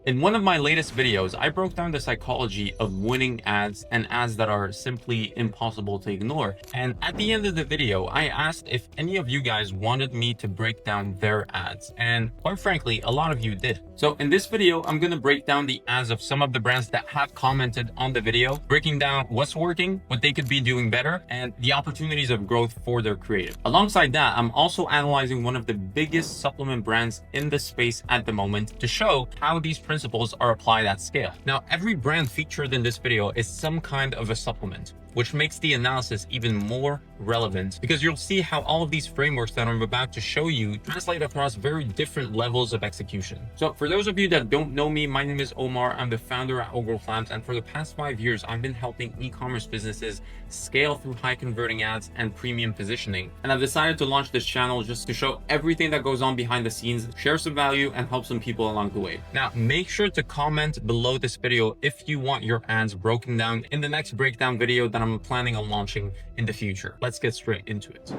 In one of my latest videos, I broke down the psychology of winning ads and ads that are simply impossible to ignore. And at the end of the video, I asked if any of you guys wanted me to break down their ads. And quite frankly, a lot of you did. So in this video, I'm going to break down the ads of some of the brands that have commented on the video, breaking down what's working, what they could be doing better, and the opportunities of growth for their creative. Alongside that, I'm also analyzing one of the biggest supplement brands in the space at the moment to show how these principles are applied at scale. Now, every brand featured in this video is some kind of a supplement, which makes the analysis even more relevant because you'll see how all of these frameworks that I'm about to show you translate across very different levels of execution. So for those of you that don't know me, my name is Omar. I'm the founder at Growth Labs, and for the past 5 years, I've been helping e-commerce businesses scale through high converting ads and premium positioning. And I've decided to launch this channel just to show everything that goes on behind the scenes, share some value, and help some people along the way. Now, make sure to comment below this video if you want your ads broken down in the next breakdown video that I'm planning on launching in the future. Let's get straight into it.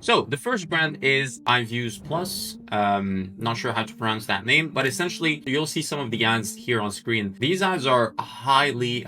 So the first brand is IVUSE Plus. Not sure how to pronounce that name, but essentially you'll see some of the ads here on screen. These ads are highly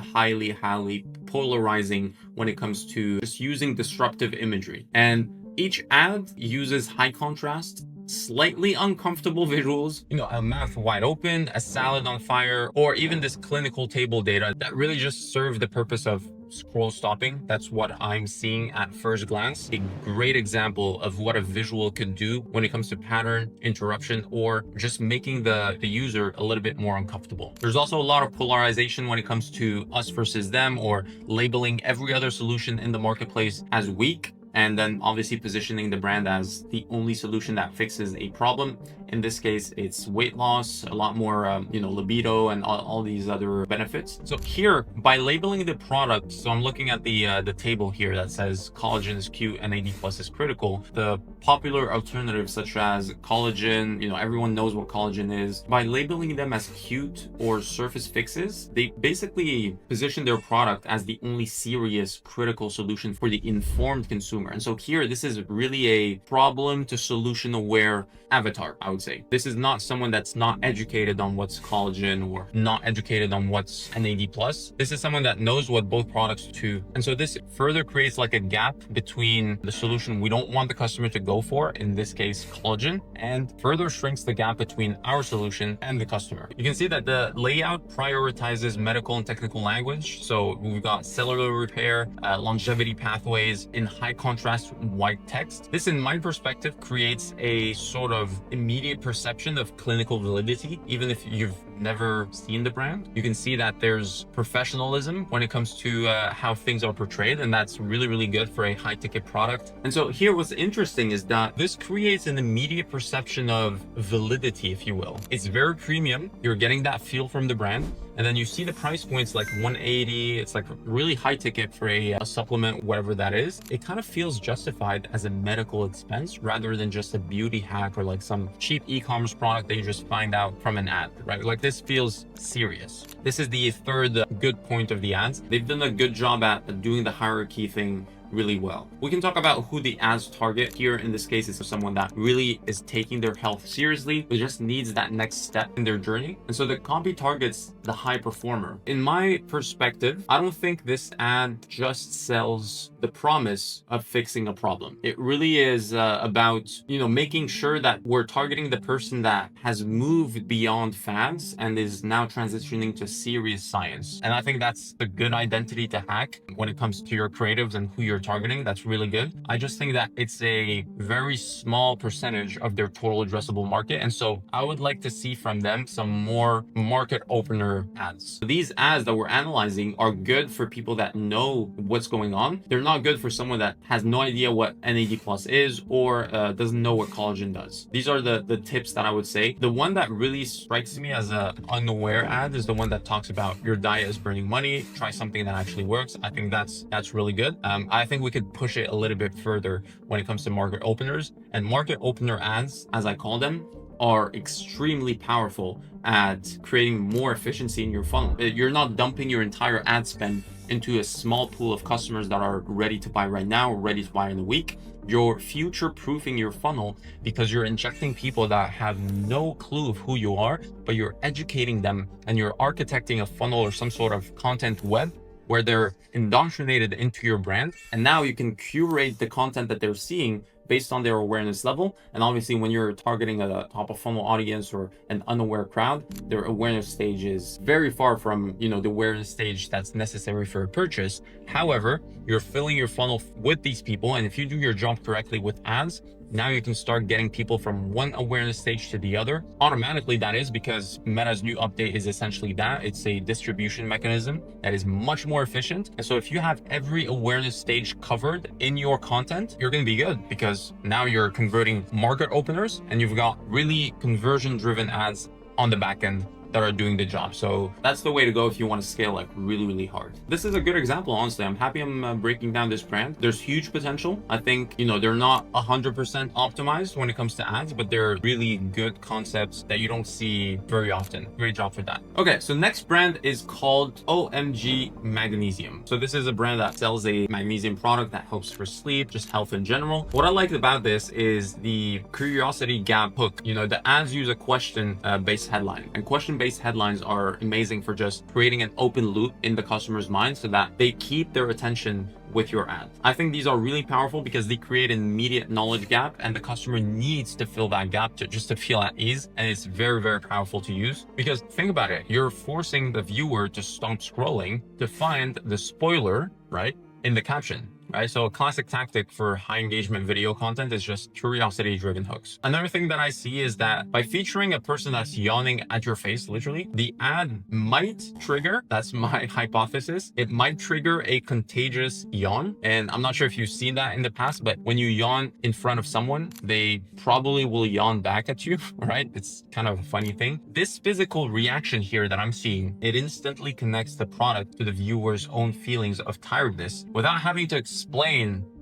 polarizing when it comes to just using disruptive imagery. And each ad uses high contrast, slightly uncomfortable visuals, a mouth wide open, a salad on fire, or even this clinical table data that really just serve the purpose of scroll stopping. That's what I'm seeing at first glance. A great example of what a visual could do when it comes to pattern interruption or just making the user a little bit more uncomfortable. There's also a lot of polarization when it comes to us versus them, or labeling every other solution in the marketplace as weak, and then obviously positioning the brand as the only solution that fixes a problem. In this case, it's weight loss, a lot more, libido and all these other benefits. So here, by labeling the product, so I'm looking at the table here that says collagen is cute and AD+ is critical. The popular alternatives such as collagen, everyone knows what collagen is. By labeling them as cute or surface fixes, they basically position their product as the only serious critical solution for the informed consumer. And so here, this is really a problem to solution aware avatar, I would say. This is not someone that's not educated on what's collagen or not educated on what's an AD+. This is someone that knows what both products do. And so this further creates like a gap between the solution we don't want the customer to go for, in this case, collagen, and further shrinks the gap between our solution and the customer. You can see that the layout prioritizes medical and technical language. So we've got cellular repair, longevity pathways in high contrast white text. This, in my perspective, creates a sort of immediate perception of clinical validity. Even if you've never seen the brand, you can see that there's professionalism when it comes to how things are portrayed, and that's really good for a high ticket product. And so here, what's interesting is that this creates an immediate perception of validity, if you will. It's very premium. You're getting that feel from the brand. And then you see the price points like 180. It's like really high ticket for a supplement, whatever that is. It kind of feels justified as a medical expense rather than just a beauty hack or like some cheap e-commerce product that you just find out from an ad, right? Like, this feels serious. This is the third good point of the ads. They've done a good job at doing the hierarchy thing really well. We can talk about who the ads target. Here in this case, it's someone that really is taking their health seriously, but just needs that next step in their journey. And so the copy targets the high performer. In my perspective, I don't think this ad just sells the promise of fixing a problem. It really is about, making sure that we're targeting the person that has moved beyond fads and is now transitioning to serious science. And I think that's a good identity to hack when it comes to your creatives and who you're targeting. That's really good. I just think that it's a very small percentage of their total addressable market. And so I would like to see from them some more market opener ads. These ads that we're analyzing are good for people that know what's going on. They're not good for someone that has no idea what NAD+ is or doesn't know what collagen does. These are the tips that I would say. The one that really strikes me as an unaware ad is the one that talks about your diet is burning money. Try something that actually works. I think that's really good. I think we could push it a little bit further when it comes to market openers. And market opener ads, as I call them, are extremely powerful at creating more efficiency in your funnel. You're not dumping your entire ad spend into a small pool of customers that are ready to buy right now or ready to buy in a week. You're future-proofing your funnel because you're injecting people that have no clue of who you are, but you're educating them and you're architecting a funnel or some sort of content web where they're indoctrinated into your brand. And now you can curate the content that they're seeing based on their awareness level. And obviously when you're targeting a top of funnel audience or an unaware crowd, their awareness stage is very far from, the awareness stage that's necessary for a purchase. However, you're filling your funnel with these people. And if you do your job correctly with ads, now you can start getting people from one awareness stage to the other. Automatically, that is because Meta's new update is essentially that. It's a distribution mechanism that is much more efficient. And so if you have every awareness stage covered in your content, you're going to be good because now you're converting market openers and you've got really conversion-driven ads on the back end that are doing the job. So that's the way to go if you want to scale like really, really hard. This is a good example, honestly. I'm happy I'm breaking down this brand. There's huge potential. I think, they're not 100% optimized when it comes to ads, but they're really good concepts that you don't see very often. Great job for that. Okay, so next brand is called OMG Magnesium. So this is a brand that sells a magnesium product that helps for sleep, just health in general. What I like about this is the curiosity gap hook. The ads use a question-based headline, and question-based headlines are amazing for just creating an open loop in the customer's mind so that they keep their attention with your ad. I think these are really powerful because they create an immediate knowledge gap and the customer needs to fill that gap just to feel at ease. And it's very, very powerful to use because think about it. You're forcing the viewer to stop scrolling to find the spoiler, right, in the caption. Right? So a classic tactic for high engagement video content is just curiosity driven hooks. Another thing that I see is that by featuring a person that's yawning at your face, literally, the ad might trigger, that's my hypothesis, it might trigger a contagious yawn. And I'm not sure if you've seen that in the past, but when you yawn in front of someone, they probably will yawn back at you, right? It's kind of a funny thing. This physical reaction here that I'm seeing, it instantly connects the product to the viewer's own feelings of tiredness without having to explain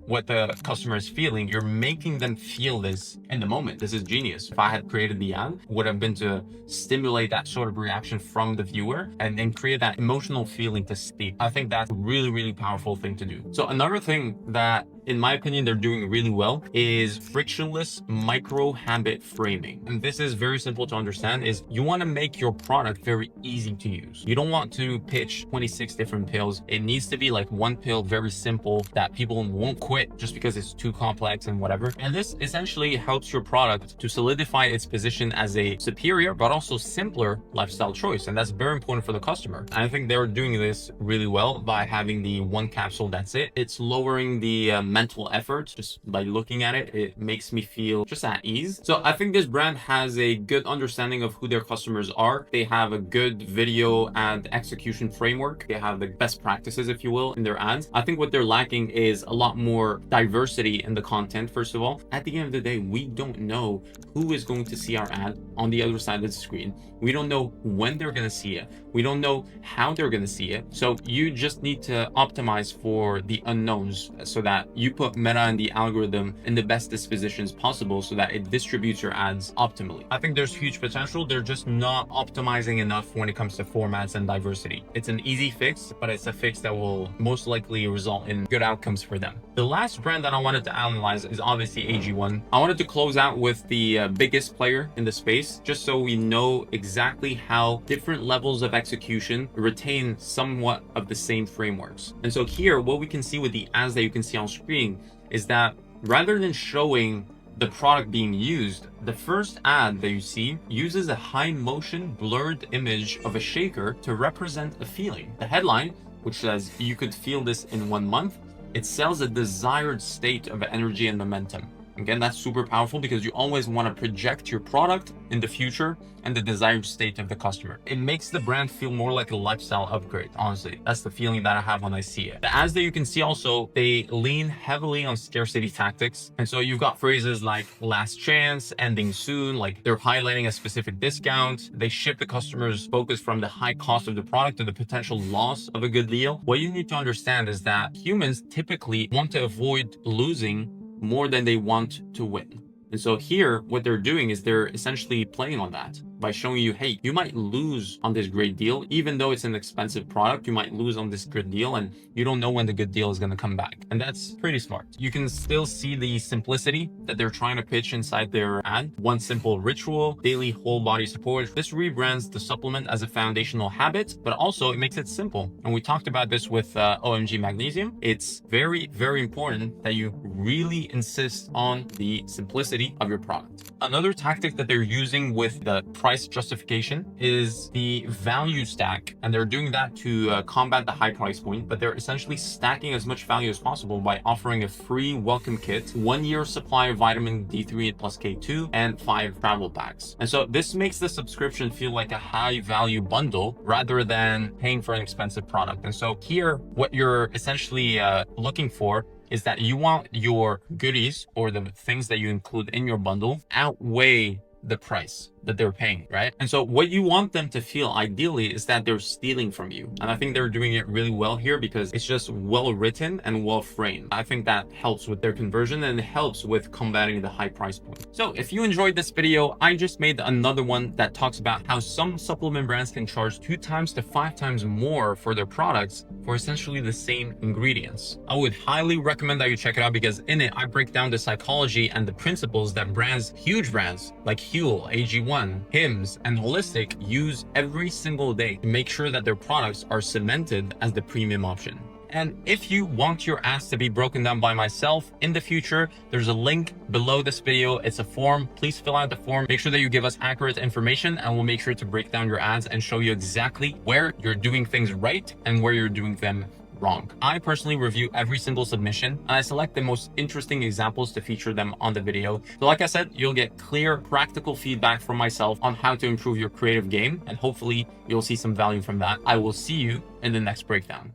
what the customer is feeling. You're making them feel this in the moment. This is genius. If I had created the ad, would have been to stimulate that sort of reaction from the viewer and then create that emotional feeling to sleep. I think that's a really, really powerful thing to do. So another thing that in my opinion, they're doing really well is frictionless micro habit framing. And this is very simple to understand is you want to make your product very easy to use. You don't want to pitch 26 different pills. It needs to be like one pill, very simple that people won't quit just because it's too complex and whatever. And this essentially helps your product to solidify its position as a superior, but also simpler lifestyle choice. And that's very important for the customer. I think they're doing this really well by having the one capsule, that's it. It's lowering the mental effort. Just by looking at it, it makes me feel just at ease. So I think this brand has a good understanding of who their customers are. They have a good video and execution framework. They have the best practices, if you will, in their ads. I think what they're lacking is a lot more diversity in the content. First of all, at the end of the day, we don't know who is going to see our ad on the other side of the screen. We don't know when they're going to see it. We don't know how they're going to see it. So you just need to optimize for the unknowns so that you put Meta and the algorithm in the best dispositions possible so that it distributes your ads optimally. I think there's huge potential. They're just not optimizing enough when it comes to formats and diversity. It's an easy fix, but it's a fix that will most likely result in good outcomes for them. The last brand that I wanted to analyze is obviously AG1. I wanted to close out with the biggest player in the space, just so we know exactly how different levels of execution retain somewhat of the same frameworks. And so here, what we can see with the ads that you can see on screen is that rather than showing the product being used, the first ad that you see uses a high motion blurred image of a shaker to represent a feeling. The headline, which says you could feel this in 1 month, it sells a desired state of energy and momentum. Again, that's super powerful because you always want to project your product in the future and the desired state of the customer. It makes the brand feel more like a lifestyle upgrade, honestly. That's the feeling that I have when I see it. The ads that you can see also, they lean heavily on scarcity tactics. And so you've got phrases like last chance, ending soon, like they're highlighting a specific discount. They shift the customer's focus from the high cost of the product to the potential loss of a good deal. What you need to understand is that humans typically want to avoid losing more than they want to win. And so here, what they're doing is they're essentially playing on that. by showing you, hey, you might lose on this great deal. Even though it's an expensive product, you might lose on this good deal and you don't know when the good deal is going to come back. And that's pretty smart. You can still see the simplicity that they're trying to pitch inside their ad. One simple ritual, daily whole body support. This rebrands the supplement as a foundational habit, but also it makes it simple. And we talked about this with OMG Magnesium. It's very, very important that you really insist on the simplicity of your product. Another tactic that they're using with the price justification is the value stack. And they're doing that to combat the high price point, but they're essentially stacking as much value as possible by offering a free welcome kit, 1 year supply of vitamin D3 plus K2, and 5 travel packs. And so this makes the subscription feel like a high value bundle rather than paying for an expensive product. And so here, what you're essentially looking for is that you want your goodies or the things that you include in your bundle outweigh the price that they're paying, right? And so what you want them to feel ideally is that they're stealing from you. And I think they're doing it really well here because it's just well written and well framed. I think that helps with their conversion and it helps with combating the high price point. So if you enjoyed this video, I just made another one that talks about how some supplement brands can charge 2 times to 5 times more for their products for essentially the same ingredients. I would highly recommend that you check it out because in it, I break down the psychology and the principles that brands, huge brands like Huel, AG1, Hims, and Holistic use every single day to make sure that their products are cemented as the premium option. And if you want your ads to be broken down by myself in the future, there's a link below this video. It's a form. Please fill out the form. Make sure that you give us accurate information and we'll make sure to break down your ads and show you exactly where you're doing things right and where you're doing them wrong. I personally review every single submission and I select the most interesting examples to feature them on the video. So like I said, you'll get clear, practical feedback from myself on how to improve your creative game, and hopefully you'll see some value from that. I will see you in the next breakdown.